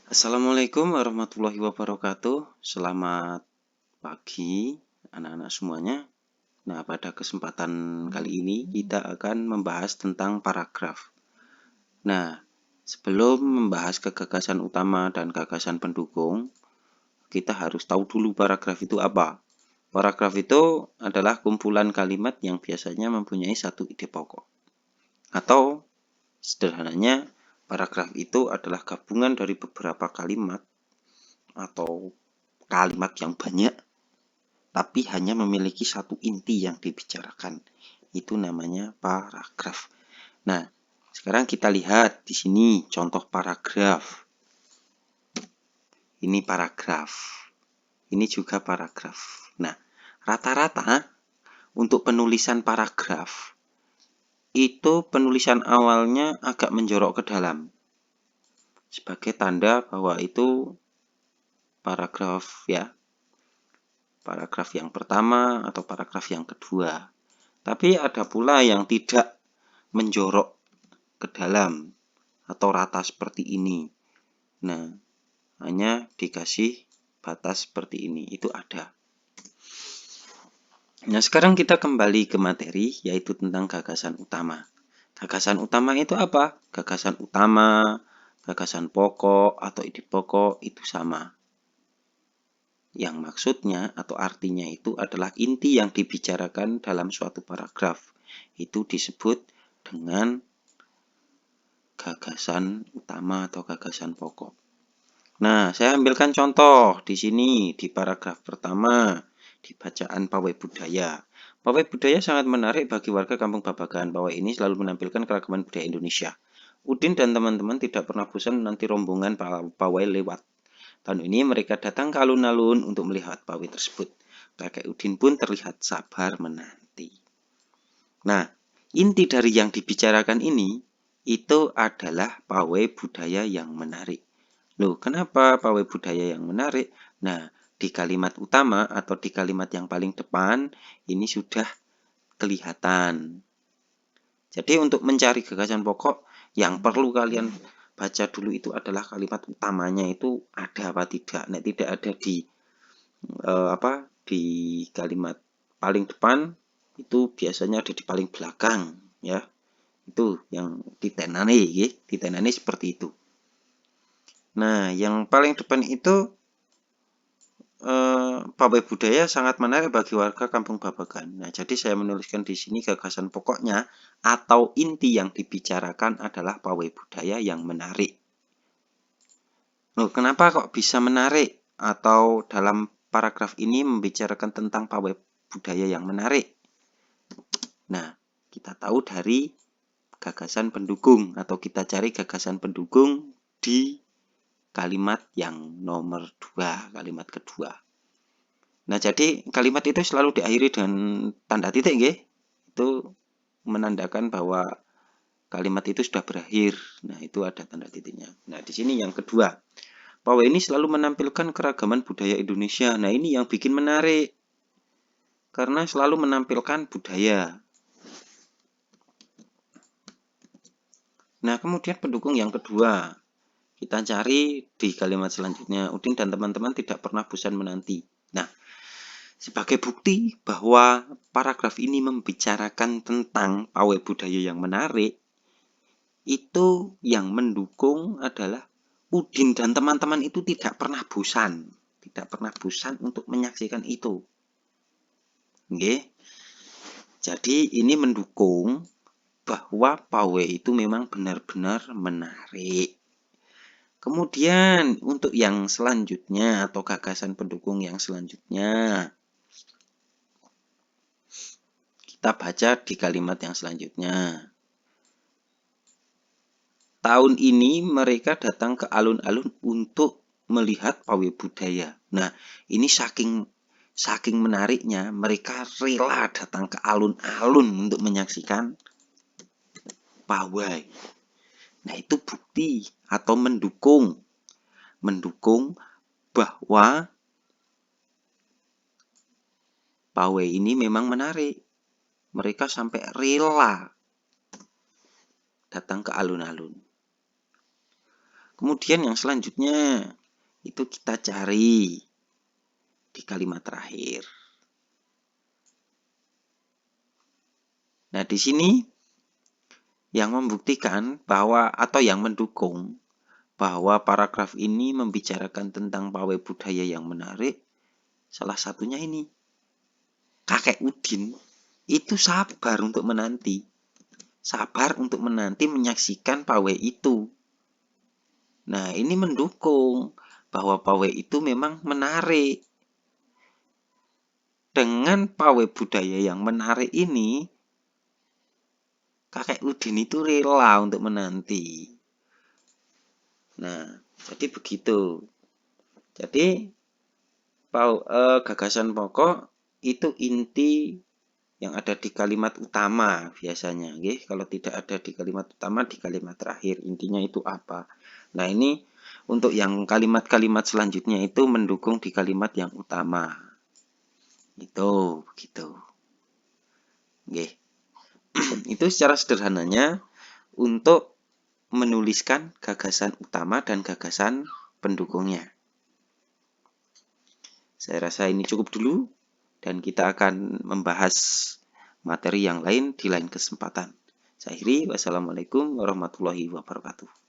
Assalamualaikum warahmatullahi wabarakatuh. Selamat pagi anak-anak semuanya. Nah, pada kesempatan kali ini kita akan membahas tentang paragraf. Nah, sebelum membahas gagasan utama dan gagasan pendukung, kita harus tahu dulu paragraf itu apa. Paragraf itu adalah kumpulan kalimat yang biasanya mempunyai satu ide pokok. Atau sederhananya, paragraf itu adalah gabungan dari beberapa kalimat atau kalimat yang banyak, tapi hanya memiliki satu inti yang dibicarakan. Itu namanya paragraf. Nah, sekarang kita lihat di sini contoh paragraf. Ini paragraf. Ini juga paragraf. Nah, rata-rata untuk penulisan paragraf itu penulisan awalnya agak menjorok ke dalam sebagai tanda bahwa itu paragraf ya. Paragraf yang pertama atau paragraf yang kedua. Tapi ada pula yang tidak menjorok ke dalam atau rata seperti ini. Nah, hanya dikasih batas seperti ini. Itu ada. Nah, sekarang kita kembali ke materi, yaitu tentang gagasan utama. Gagasan utama itu apa? Gagasan utama, gagasan pokok, atau ide pokok itu sama. Yang maksudnya atau artinya itu adalah inti yang dibicarakan dalam suatu paragraf. Itu disebut dengan gagasan utama atau gagasan pokok. Nah, saya ambilkan contoh di sini di paragraf pertama di bacaan Pawai Budaya. Pawai Budaya sangat menarik bagi warga Kampung Babakan. Pawai ini selalu menampilkan keragaman budaya Indonesia. Udin dan teman-teman tidak pernah bosan menanti rombongan pawai lewat. Tahun ini mereka datang ke alun-alun untuk melihat pawai tersebut. Kakek Udin pun terlihat sabar menanti. Nah, inti dari yang dibicarakan ini itu adalah pawai budaya yang menarik. Loh, kenapa pawai budaya yang menarik? Nah, di kalimat utama atau di kalimat yang paling depan ini sudah kelihatan. Jadi untuk mencari gagasan pokok yang perlu kalian baca dulu itu adalah kalimat utamanya itu ada apa tidak. Nah, tidak ada di kalimat paling depan itu biasanya ada di paling belakang ya. Itu yang ditenane seperti itu. Nah, yang paling depan itu pawai budaya sangat menarik bagi warga Kampung Babakan. Nah, jadi saya menuliskan di sini gagasan pokoknya atau inti yang dibicarakan adalah pawai budaya yang menarik. Loh, kenapa kok bisa menarik? Atau dalam paragraf ini membicarakan tentang pawai budaya yang menarik? Nah, kita tahu dari gagasan pendukung atau kita cari gagasan pendukung di kalimat yang nomor 2, kalimat kedua. Nah, jadi kalimat itu selalu diakhiri dengan tanda titik, nggih. Itu menandakan bahwa kalimat itu sudah berakhir. Nah, itu ada tanda titiknya. Nah, di sini yang kedua. Pawai ini selalu menampilkan keragaman budaya Indonesia. Nah, ini yang bikin menarik. Karena selalu menampilkan budaya. Nah, kemudian pendukung yang kedua. Kita cari di kalimat selanjutnya. Udin dan teman-teman tidak pernah bosan menanti. Nah, sebagai bukti bahwa paragraf ini membicarakan tentang pawai budaya yang menarik, itu yang mendukung adalah Udin dan teman-teman itu tidak pernah bosan. Tidak pernah bosan untuk menyaksikan itu. Oke. Jadi ini mendukung bahwa pawai itu memang benar-benar menarik. Kemudian untuk yang selanjutnya atau gagasan pendukung yang selanjutnya, kita baca di kalimat yang selanjutnya. Tahun ini mereka datang ke alun-alun untuk melihat pawai budaya. Nah, ini saking menariknya, mereka rela datang ke alun-alun untuk menyaksikan pawai. Nah, itu bukti atau mendukung bahwa pawai ini memang menarik. Mereka sampai rela datang ke alun-alun. Kemudian yang selanjutnya itu kita cari di kalimat terakhir. Nah, di sini yang membuktikan bahwa atau yang mendukung bahwa paragraf ini membicarakan tentang pawai budaya yang menarik, salah satunya ini. Kakek Udin itu sabar untuk menanti. Sabar untuk menanti menyaksikan pawai itu. Nah, ini mendukung bahwa pawai itu memang menarik. Dengan pawai budaya yang menarik ini, Kakek Udin itu rela untuk menanti. Nah, jadi begitu. Jadi, gagasan pokok itu inti yang ada di kalimat utama biasanya. Kalau tidak ada di kalimat utama, di kalimat terakhir. Intinya itu apa? Nah, ini untuk yang kalimat-kalimat selanjutnya itu mendukung di kalimat yang utama. Itu begitu. Itu secara sederhananya untuk menuliskan gagasan utama dan gagasan pendukungnya. Saya rasa ini cukup dulu dan kita akan membahas materi yang lain di lain kesempatan. Saya akhiri, wassalamualaikum warahmatullahi wabarakatuh.